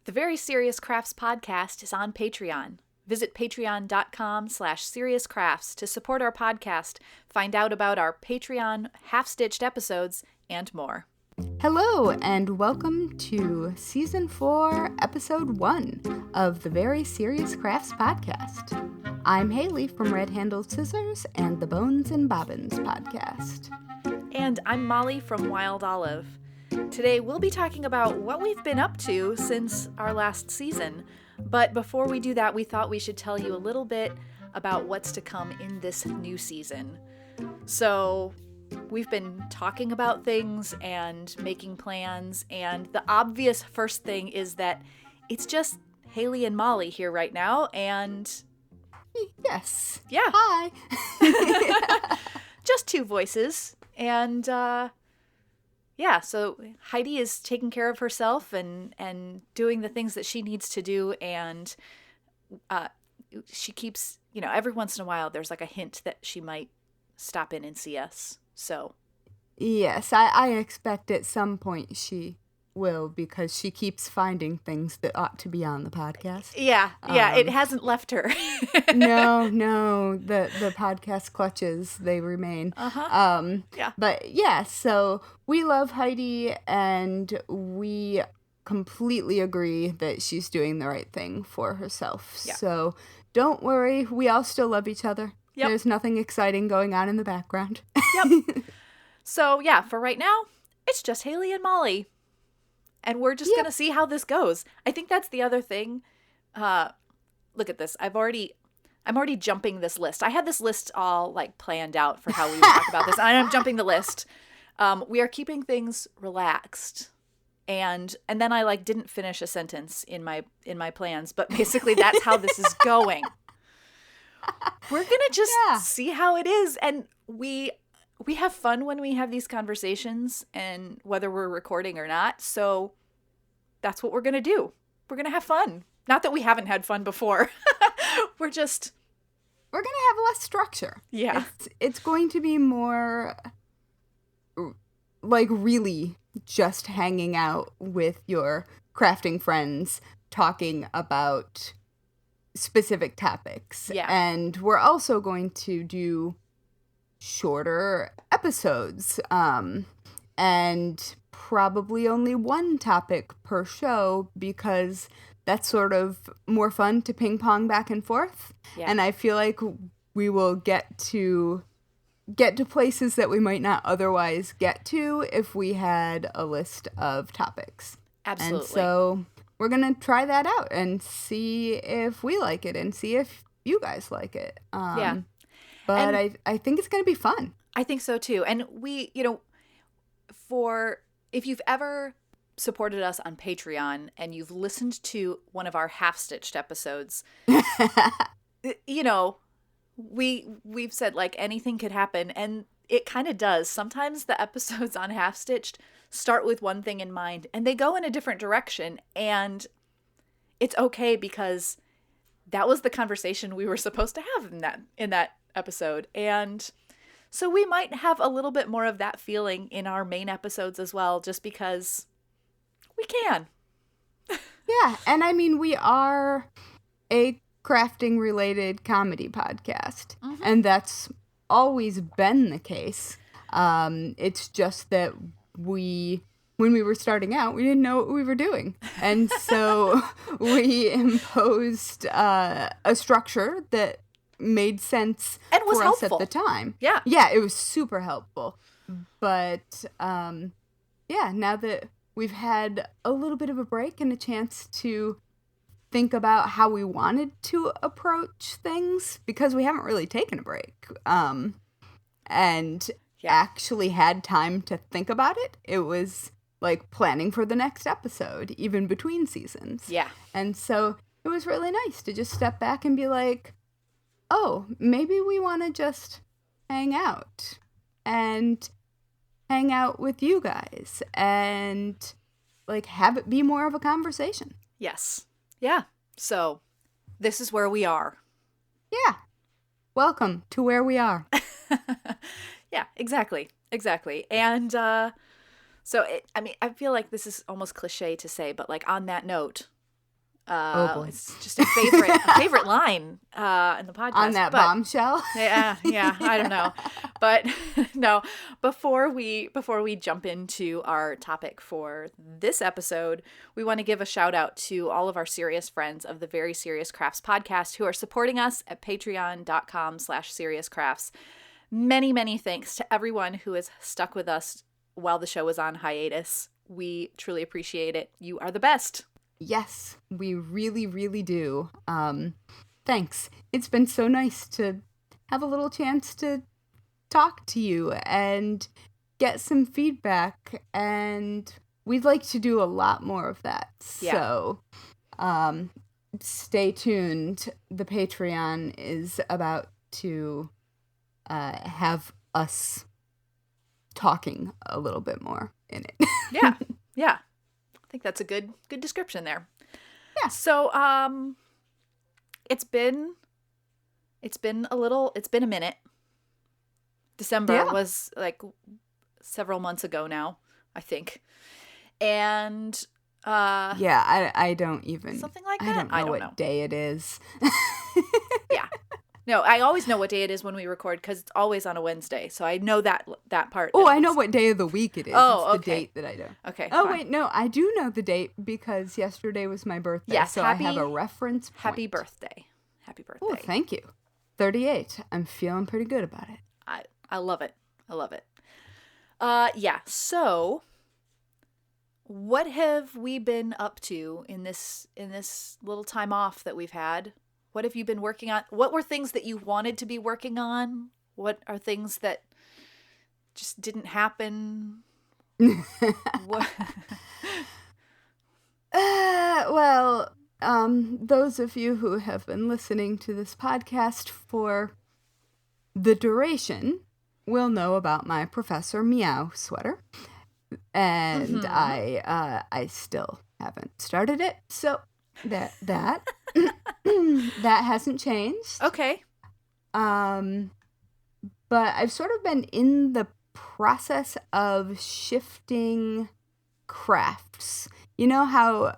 The Very Serious Crafts podcast is on Patreon. Visit patreon.com/seriouscrafts to support our podcast, find out about our Patreon half-stitched episodes, and more. Hello, and welcome to Season 4, Episode 1 of the Very Serious Crafts podcast. I'm Haley from Red Handled Scissors and the Bones and Bobbins podcast. And I'm Molly from Wild Olive. Today we'll be talking about what we've been up to since our last season. But before we do that, we thought we should tell you a little bit about what's to come in this new season. So we've been talking about things and making plans, and the obvious first thing is that it's just Haley and Mollie here right now, and yes. Yeah. Hi. Just two voices. And so Heidi is taking care of herself and doing the things that she needs to do, and she keeps, every once in a while there's like a hint that she might stop in and see us. So yes, I expect at some point she will, because she keeps finding things that ought to be on the podcast. Yeah, it hasn't left her. No, the podcast clutches, they remain. Yeah. But yeah, so we love Heidi, and we completely agree that she's doing the right thing for herself. Yeah. So don't worry, we all still love each other. Yep. There's nothing exciting going on in the background. Yep. So yeah, for right now, it's just Haley and Mollie. And we're just going to see how this goes. I think that's the other thing. Look at this. I'm already jumping this list. I had this list all planned out for how we would talk about this. And I'm jumping the list. We are keeping things relaxed. And then I didn't finish a sentence in my plans, but basically that's how this is going. We're going to just see how it is, and we have fun when we have these conversations, and whether we're recording or not. So that's what we're going to do. We're going to have fun. Not that we haven't had fun before. We're going to have less structure. Yeah. It's going to be more really just hanging out with your crafting friends, talking about specific topics. Yeah. And we're also going to do shorter episodes, and probably only one topic per show, because that's sort of more fun to ping pong back and forth. Yeah. And I feel like we will get to places that we might not otherwise get to if we had a list of topics. Absolutely. And so we're going to try that out and see if we like it and see if you guys like it. Yeah. But I think it's going to be fun. I think so too. And we, if you've ever supported us on Patreon and you've listened to one of our half-stitched episodes, we've said anything could happen, and it kind of does. Sometimes the episodes on half-stitched start with one thing in mind and they go in a different direction, and it's okay, because that was the conversation we were supposed to have in that episode. And so we might have a little bit more of that feeling in our main episodes as well, just because we can. Yeah, and I mean, we are a crafting related comedy podcast, and that's always been the case. It's just that when we were starting out, we didn't know what we were doing. And so we imposed a structure that made sense and was for helpful us at the time. Yeah. Yeah, it was super helpful. But now that we've had a little bit of a break and a chance to think about how we wanted to approach things, because we haven't really taken a break, and actually had time to think about it. It was planning for the next episode, even between seasons. Yeah. And so it was really nice to just step back and be like, oh, maybe we want to just hang out with you guys and have it be more of a conversation. Yes. Yeah. So this is where we are. Yeah. Welcome to where we are. Yeah, exactly. And so, I feel like this is almost cliche to say, but on that note, Oh boy. It's just a favorite line in the podcast. On that bombshell. Yeah, I don't know. But no, before we jump into our topic for this episode, we want to give a shout out to all of our serious friends of the Very Serious Crafts podcast who are supporting us at patreon.com/seriouscrafts. Many, many thanks to everyone who has stuck with us while the show was on hiatus. We truly appreciate it. You are the best. Yes, we really, really do. Thanks. It's been so nice to have a little chance to talk to you and get some feedback, and we'd like to do a lot more of that. Yeah. So, stay tuned. The Patreon is about to have us talking a little bit more in it. Yeah. I think that's a good description there. Yeah. So, it's been a minute. December was like several months ago now, I think. And yeah, I don't even something like that. I don't know what day it is. Yeah. No, I always know what day it is when we record because it's always on a Wednesday. So I know that part. Oh, I know what day of the week it is. Oh, it's the date that I do. Okay. Oh, fine. wait, no, I do know the date because yesterday was my birthday. Yes, so I have a reference point. Happy birthday. Happy birthday. Oh, thank you. 38. I'm feeling pretty good about it. I love it. Yeah. So what have we been up to in this little time off that we've had? What have you been working on? What were things that you wanted to be working on? What are things that just didn't happen? What? Well, those of you who have been listening to this podcast for the duration will know about my Professor Meow sweater. And I still haven't started it. So that that hasn't changed. Okay. But I've sort of been in the process of shifting crafts. You know how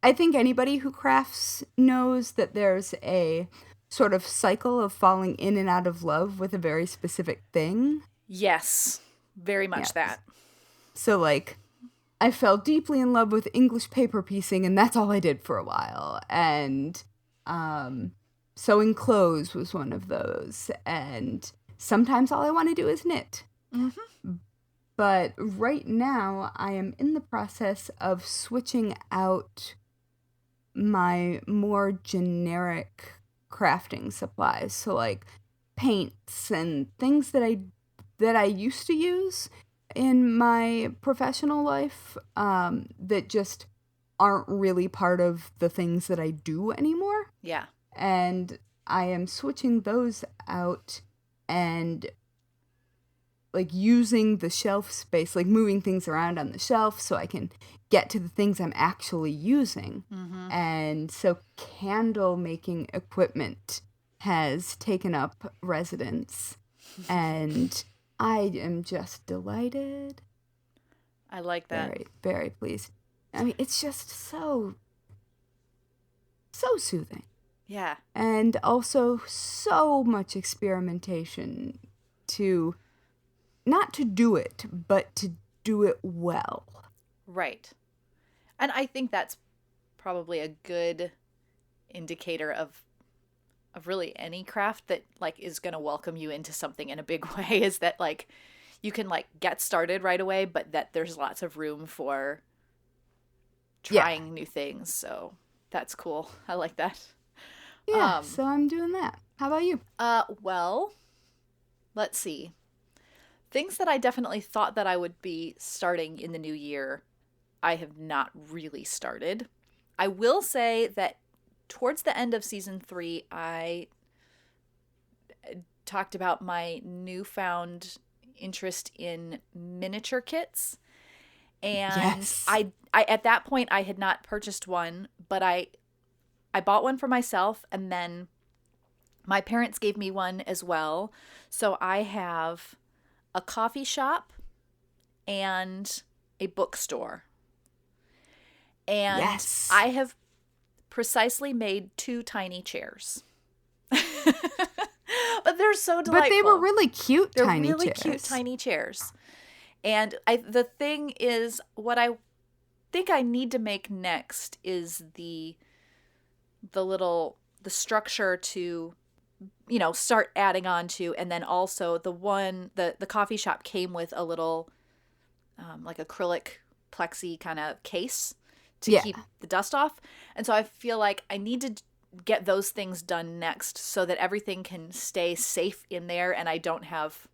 I think anybody who crafts knows that there's a sort of cycle of falling in and out of love with a very specific thing. Yes, very much that. So, like, I fell deeply in love with English paper piecing, and that's all I did for a while. And sewing clothes was one of those. And sometimes all I want to do is knit. Mm-hmm. But right now, I am in the process of switching out my more generic crafting supplies. So, like, paints and things that I used to use in my professional life that just aren't really part of the things that I do anymore. Yeah. And I am switching those out and like using the shelf space, like moving things around on the shelf so I can get to the things I'm actually using. Mm-hmm. And so candle making equipment has taken up residence and I am just delighted. I like that. Very, very pleased. I mean, it's just so soothing. Yeah. And also so much experimentation to, not to do it, but to do it well. Right. And I think that's probably a good indicator of really any craft that like is going to welcome you into something in a big way, is that like you can like get started right away, but that there's lots of room for trying new things. So that's cool. I like that. Yeah, so I'm doing that. How about you? Well, let's see. Things that I definitely thought that I would be starting in the new year, I have not really started. I will say that towards the end of season 3, I talked about my newfound interest in miniature kits. And yes. I at that point I had not purchased one, but I bought one for myself, and then my parents gave me one as well. So I have a coffee shop and a bookstore. And Yes. I have precisely made 2 tiny chairs. But they're so delightful. But they were really cute They're tiny really chairs. cute tiny chairs. And the thing is, what I think I need to make next is the structure to, start adding on to, and then also the coffee shop came with a little like acrylic plexi kind of case to keep the dust off. And so I feel like I need to get those things done next so that everything can stay safe in there and I don't have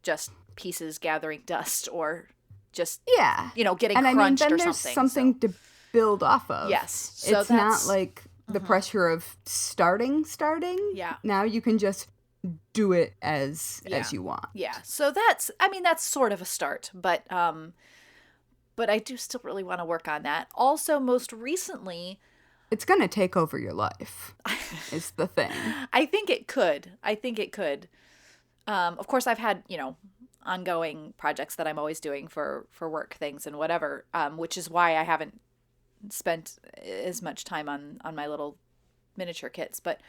just pieces gathering dust or just getting crunched or there's something. Something to build off of. Yes. So it's not like the pressure of starting. Yeah. Now you can just do it as you want. Yeah. So that's sort of a start, but I do still really want to work on that. Also, most recently, it's going to take over your life, is the thing. I think it could. Of course, I've had, ongoing projects that I'm always doing for work things and whatever, which is why I haven't spent as much time on my little miniature kits. But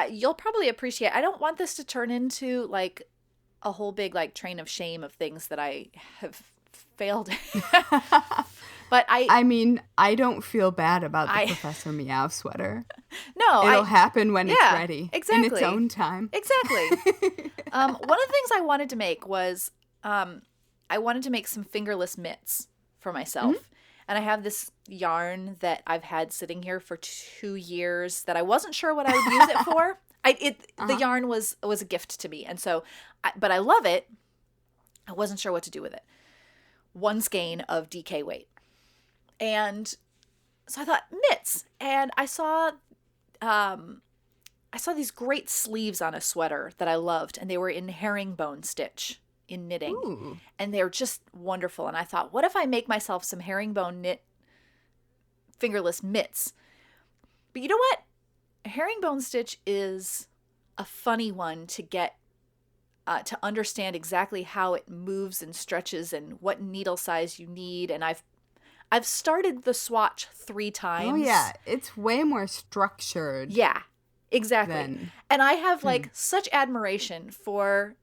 you'll probably appreciate, I don't want this to turn into like a whole big like train of shame of things that I have failed. But I don't feel bad about the Professor Meow sweater. No, it'll happen when it's ready. Exactly. In its own time. Exactly. One of the things I wanted to make was I wanted to make some fingerless mitts for myself. Mm-hmm. And I have this yarn that I've had sitting here for 2 years that I wasn't sure what I would use it for. The yarn was a gift to me. And so, but I love it. I wasn't sure what to do with it. 1 skein of DK weight. And so I thought mitts, and I saw these great sleeves on a sweater that I loved, and they were in herringbone stitch in knitting. Ooh. And they were just wonderful. And I thought, what if I make myself some herringbone knit fingerless mitts? But you know what? Herringbone stitch is a funny one to get to understand exactly how it moves and stretches and what needle size you need. And I've started the swatch 3 times. Oh yeah, it's way more structured. Yeah, exactly. And I have like such admiration for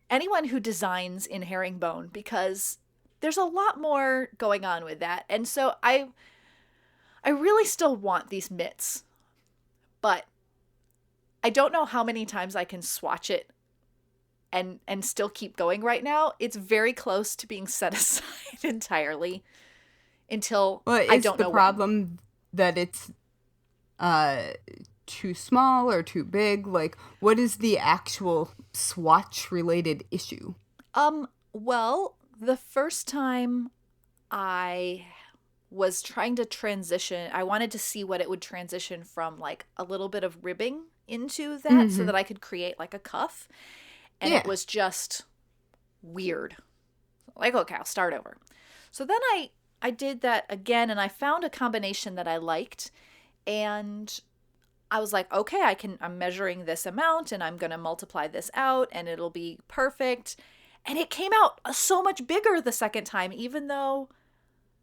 anyone who designs in herringbone, because there's a lot more going on with that. And so I really still want these mitts, but I don't know how many times I can swatch it and still keep going right now. It's very close to being set aside entirely until I don't know. The problem that it's too small or too big? Like, what is the actual swatch related issue? Well, the first time I was trying to transition, I wanted to see what it would transition from, like a little bit of ribbing into that, so that I could create like a cuff. And it was just weird. Like, okay, I'll start over. So then I did that again, and I found a combination that I liked. And I was like, okay, I'm measuring this amount, and I'm going to multiply this out, and it'll be perfect. And it came out so much bigger the second time, even though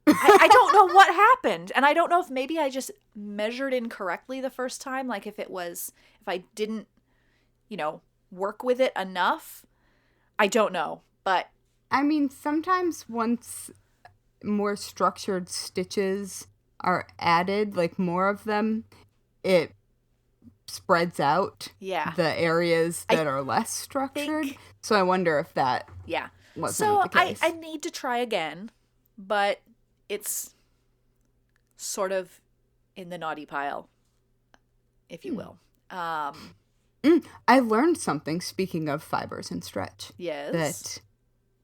I don't know what happened. And I don't know if maybe I just measured incorrectly the first time. Like if I didn't, work with it enough. I don't know. But I mean, sometimes once more structured stitches are added, like more of them, it spreads out the areas that are less structured. So I wonder if that wasn't the case. I need to try again, but it's sort of in the naughty pile, if you will. I learned something, speaking of fibers and stretch. Yes.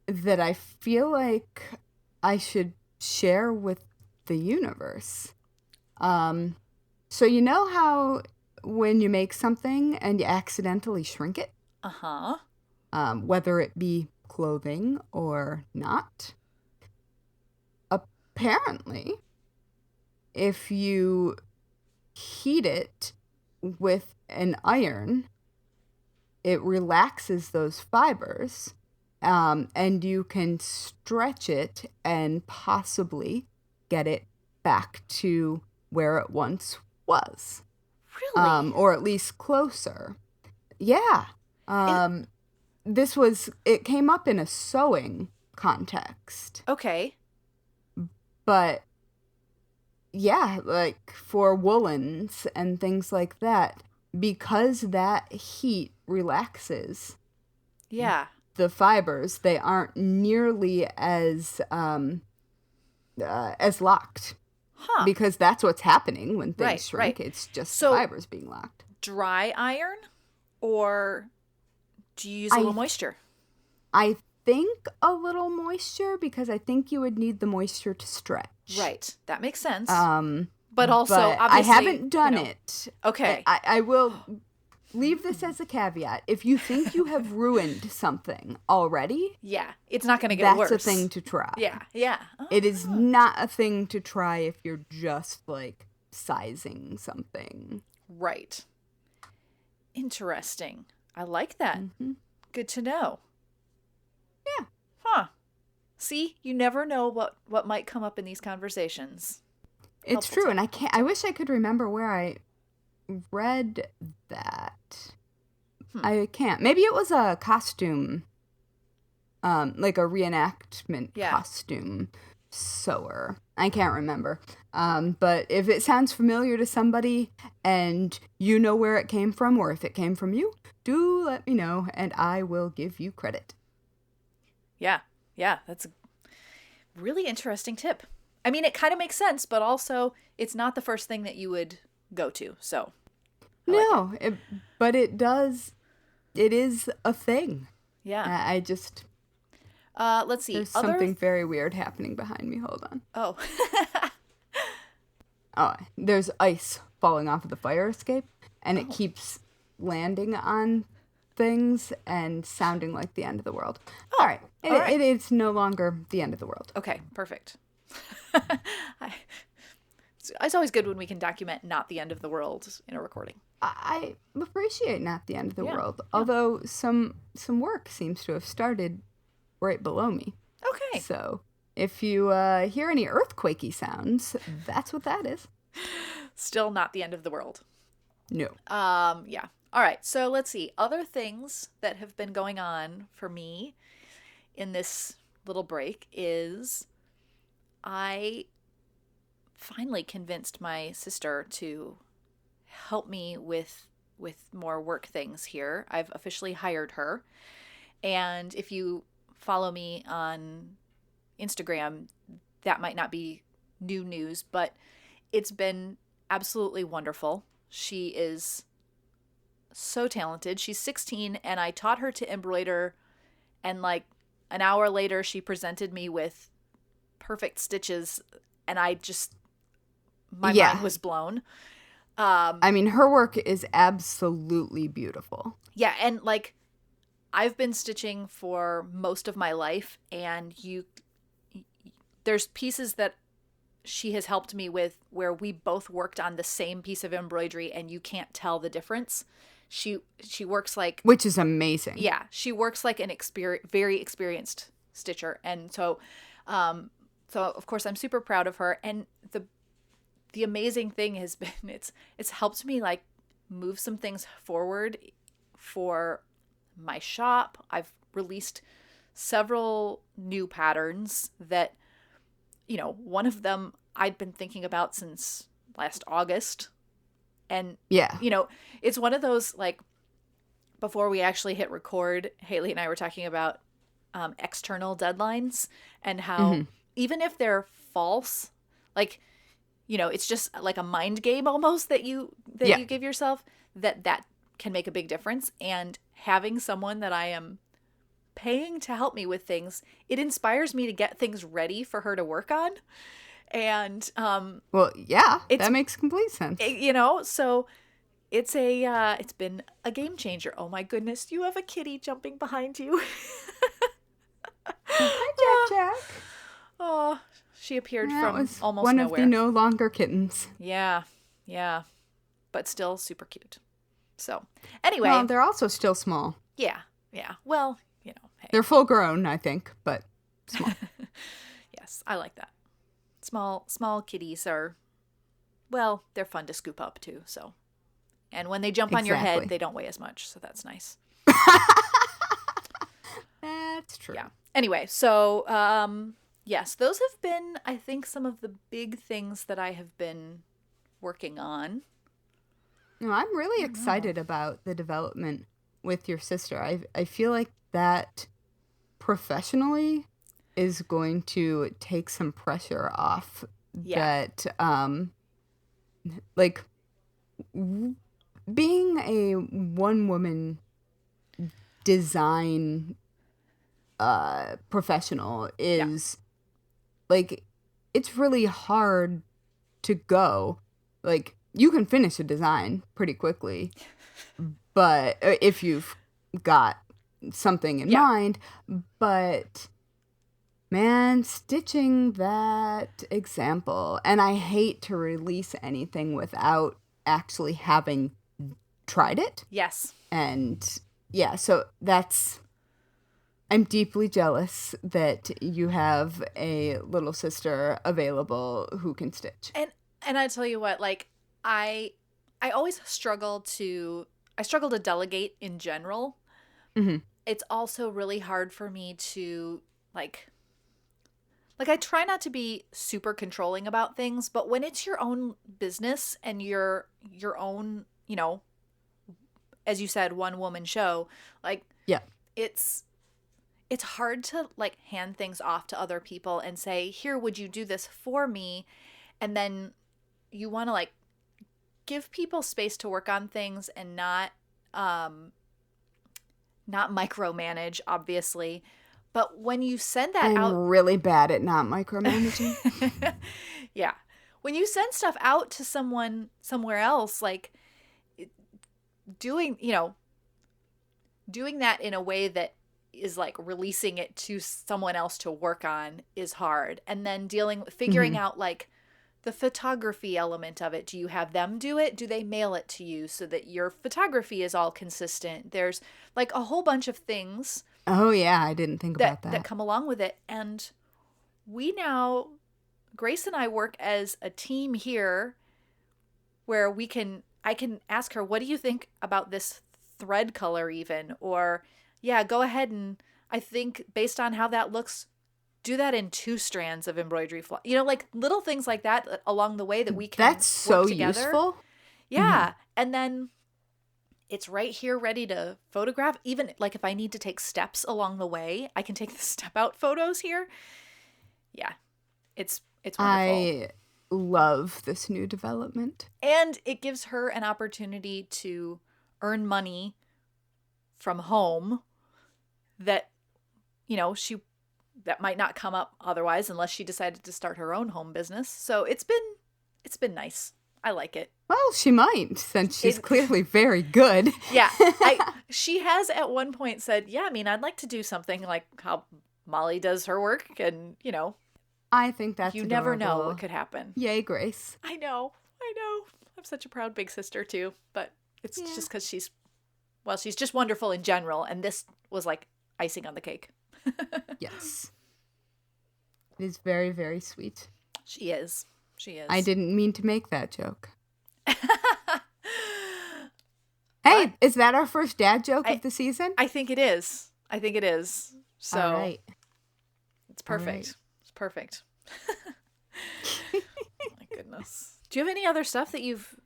That I feel like I should share with the universe. So you know how when you make something and you accidentally shrink it? Whether it be clothing or not. Apparently, if you heat it with an iron, it relaxes those fibers And you can stretch it and possibly get it back to where it once was. Really? Or at least closer. Yeah. It came up in a sewing context. Okay. But yeah, like for woolens and things like that, because that heat relaxes the fibers, they aren't nearly as locked. Huh. Because that's what's happening when things shrink. Right. It's just so, the fibers being locked. Dry iron, or do you use a little moisture? I think a little moisture, because I think you would need the moisture to stretch. Right. That makes sense. But also, obviously, I haven't done it. Okay. I will leave this as a caveat. If you think you have ruined something already, yeah, it's not going to get worse. That's a thing to try. Yeah. It is not a thing to try if you're just like sizing something. Right. Interesting. I like that. Mm-hmm. Good to know. Yeah. Huh. See, you never know what might come up in these conversations. It's true, and I wish I could remember where I read that. I can't. Maybe it was a costume, like a reenactment costume sewer. I can't remember. But if it sounds familiar to somebody and you know where it came from, or if it came from you, do let me know and I will give you credit. Yeah, that's a really interesting tip. I mean, it kind of makes sense, but also it's not the first thing that you would go to, so. But it does. It is a thing. Yeah. I just. Let's see. There's something very weird happening behind me. Hold on. Oh. There's ice falling off of the fire escape, and it keeps landing on things and sounding like the end of the world. All right. It's no longer the end of the world. Okay, perfect. It's always good when we can document not the end of the world in a recording. I appreciate not the end of the world, although some work seems to have started right below me. Okay. So if you hear any earthquakey sounds, that's what that is. Still not the end of the world. No. Yeah. All right. So let's see. Other things that have been going on for me in this little break is I finally convinced my sister to help me with more work things here. I've officially hired her. And if you follow me on Instagram, that might not be new news, but it's been absolutely wonderful. She is so talented. She's 16 and I taught her to embroider, and like an hour later she presented me with perfect stitches and my mind was blown. I mean, her work is absolutely beautiful. Yeah, and like I've been stitching for most of my life, and there's pieces that she has helped me with where we both worked on the same piece of embroidery and you can't tell the difference. She works like, which is amazing. Yeah, she works like an very experienced stitcher, and so of course I'm super proud of her. And the amazing thing has been it's helped me like move some things forward for my shop. I've released several new patterns that, one of them I'd been thinking about since last August. And, it's one of those, like, before we actually hit record, Haley and I were talking about external deadlines and how even if they're false, like, it's just like a mind game almost that you give yourself, that can make a big difference. And having someone that I am paying to help me with things, it inspires me to get things ready for her to work on. And that makes complete sense. So it's been a game changer. Oh my goodness, you have a kitty jumping behind you. Hi, Jack. Oh, she appeared from almost one nowhere. Of the no longer kittens. Yeah, but still super cute. So anyway, well, they're also still small. Yeah. Well, hey. They're full grown, I think, but small. Yes, I like that. Small kitties are, well, they're fun to scoop up too. So, and when they jump on your head, they don't weigh as much, so that's nice. That's true. Yeah. Anyway, so yes, those have been, I think, some of the big things that I have been working on. No, I'm really excited about the development with your sister. I feel like that professionally is going to take some pressure off. Yeah. That like being a one-woman design professional is like, it's really hard to go. Like, you can finish a design pretty quickly, but if you've got something in mind, but man, stitching that example, and I hate to release anything without actually having tried it. Yes. And yeah, so I'm deeply jealous that you have a little sister available who can stitch. And I tell you what, like, I always struggle to delegate in general. Mm-hmm. It's also really hard for me to like I try not to be super controlling about things, but when it's your own business and your own, you know, as you said, one woman show, like, yeah, it's hard to like hand things off to other people and say, here, would you do this for me? And then you want to like give people space to work on things and not micromanage, obviously. But when you send that out, I'm really bad at not micromanaging. Yeah. When you send stuff out to someone somewhere else, like doing that in a way that is like releasing it to someone else to work on is hard. And then figuring out like the photography element of it. Do you have them do it? Do they mail it to you so that your photography is all consistent? There's like a whole bunch of things. Oh yeah, I didn't think about that. That come along with it. And Grace and I work as a team here where I can ask her, what do you think about this thread color even? Or, yeah, go ahead and I think based on how that looks, do that in 2 strands of embroidery floss. You know, like little things like that along the way that we can That's so work together. useful. Yeah. Mm-hmm. And then it's right here ready to photograph. Even like if I need to take steps along the way, I can take the step out photos here. Yeah. It's wonderful. I love this new development. And it gives her an opportunity to earn money from home that, you know, that might not come up otherwise unless she decided to start her own home business. So it's been nice. I like it. Well, she might, since she's clearly very good. Yeah. She has at one point said, yeah, I mean, I'd like to do something like how Mollie does her work. And, you know, I think that's you adorable. never know what could happen. Yay, Grace. I know. I'm such a proud big sister too, but it's just because she's just wonderful in general. And this was like icing on the cake. Yes. It is very, very sweet. She is. I didn't mean to make that joke. Hey, is that our first dad joke of the season? I think it is. So all right. It's perfect. Right. It's perfect. Oh my goodness. Do you have any other stuff that you've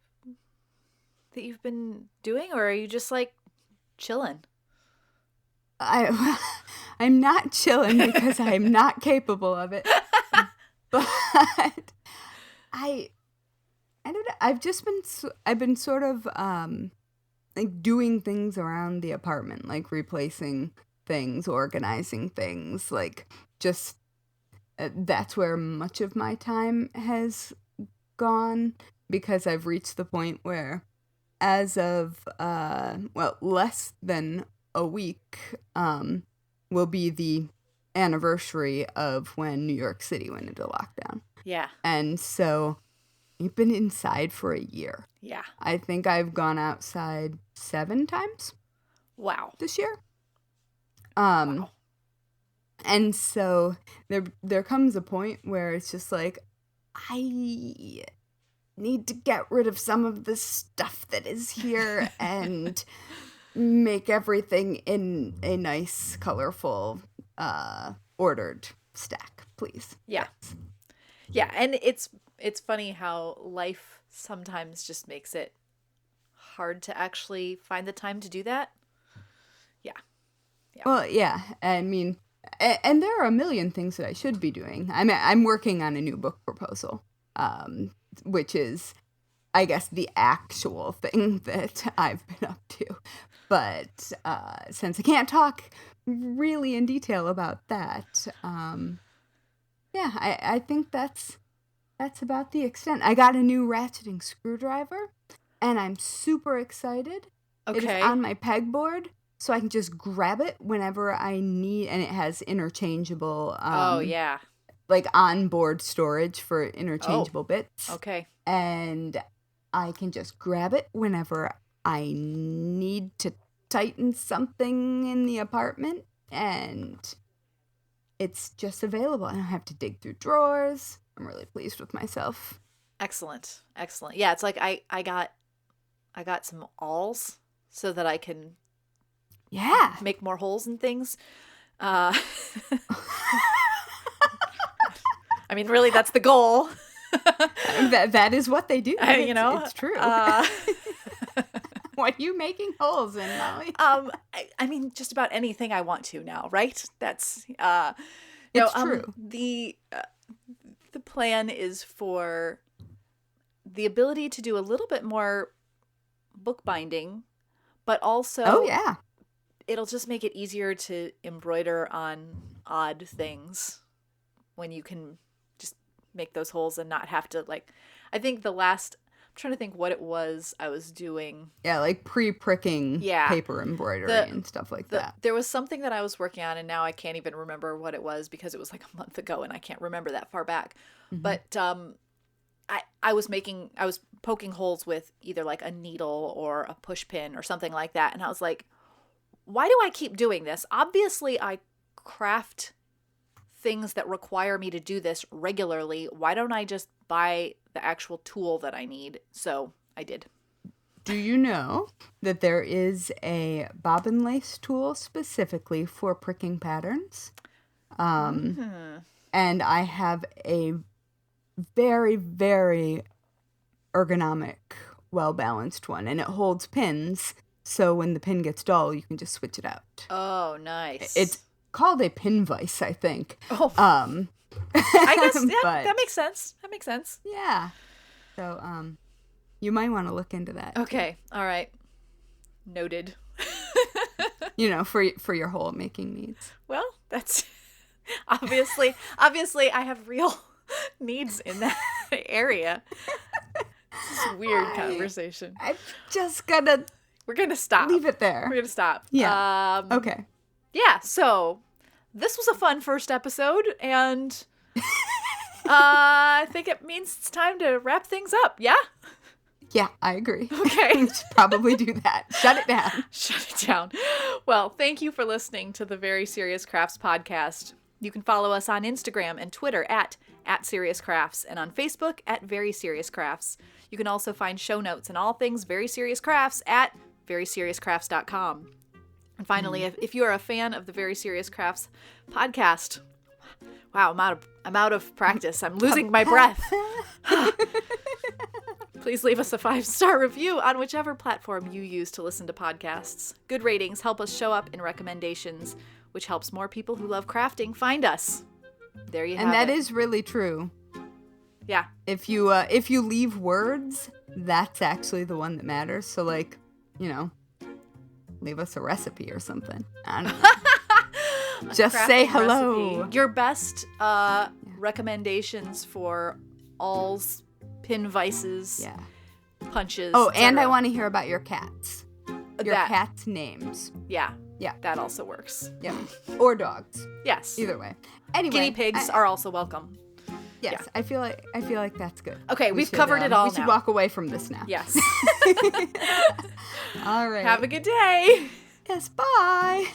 been doing, or are you just like chilling? I'm not chilling because I'm not capable of it. But I don't know. I've been sort of like doing things around the apartment, like replacing things, organizing things, like just that's where much of my time has gone, because I've reached the point where as of less than a week will be the anniversary of when New York City went into lockdown. Yeah. And so you've been inside for a year. Yeah. I think I've gone outside 7 times. Wow. This year. Wow. And so there comes a point where it's just like, I need to get rid of some of the stuff that is here and make everything in a nice, colorful, ordered stack, please. Yeah. Yes. Yeah, and it's funny how life sometimes just makes it hard to actually find the time to do that. Yeah. Well, yeah. I mean, and there are a million things that I should be doing. I'm working on a new book proposal, which is, I guess, the actual thing that I've been up to. But since I can't talk really in detail about that, I think that's about the extent. I got a new ratcheting screwdriver, and I'm super excited. Okay. It is on my pegboard, so I can just grab it whenever I need, and it has interchangeable, like onboard storage for interchangeable bits. Okay. And I can just grab it whenever I need to tighten something in the apartment, and it's just available. I don't have to dig through drawers. I'm really pleased with myself. Excellent. Yeah, it's like I got some awls so that I can make more holes and things. I mean, really, that's the goal. that is what they do. It's true. What are you making holes in, Mollie? I mean, just about anything I want to now, right? That's it's true. The plan is for the ability to do a little bit more bookbinding, but also it'll just make it easier to embroider on odd things when you can just make those holes and not have to, like, I think I'm trying to think what it was I was doing. Yeah, like pre-pricking paper embroidery and stuff like that. There was something that I was working on, and now I can't even remember what it was because it was like a month ago and I can't remember that far back. Mm-hmm. But I was poking holes with either like a needle or a push pin or something like that. And I was like, why do I keep doing this? Obviously, I craft things that require me to do this regularly. Why don't I just buy the actual tool that I need? So I did. Do you know that there is a bobbin lace tool specifically for pricking patterns? And I have a very, very ergonomic, well-balanced one, and it holds pins, so when the pin gets dull, you can just switch it out. Oh, nice. It's called a pin vise, I think. Oh. I guess, that makes sense. Yeah. So, you might want to look into that. Okay. All right. Noted. For your hole making needs. Well, that's obviously I have real needs in that area. This is a weird conversation. I'm just we're gonna stop. Leave it there. We're gonna stop. Yeah. Okay. Yeah, so this was a fun first episode, and I think it means it's time to wrap things up, yeah? Yeah, I agree. Okay. We should probably do that. Shut it down. Shut it down. Well, thank you for listening to the Very Serious Crafts podcast. You can follow us on Instagram and Twitter at Serious Crafts, and on Facebook at Very Serious Crafts. You can also find show notes and all things Very Serious Crafts at veryseriouscrafts.com. And finally, if you are a fan of the Very Serious Crafts podcast, wow, I'm out of practice. I'm losing my breath. Please leave us a 5-star review on whichever platform you use to listen to podcasts. Good ratings help us show up in recommendations, which helps more people who love crafting find us. There you have it. And that is really true. Yeah. If you leave words, that's actually the one that matters. So, like, leave us a recipe or something. I don't know. Just say hello. Recipe. Your best recommendations for awls, pin vices, punches. Oh, and I want to hear about your cats. Your cats' names. Yeah. Yeah. That also works. Yeah. Or dogs. Yes. Either way. Anyway. Guinea pigs are also welcome. Yes. Yeah. I feel like that's good. Okay, we've covered it all now. We should walk away from this now. Yes. All right. Have a good day. Yes, bye.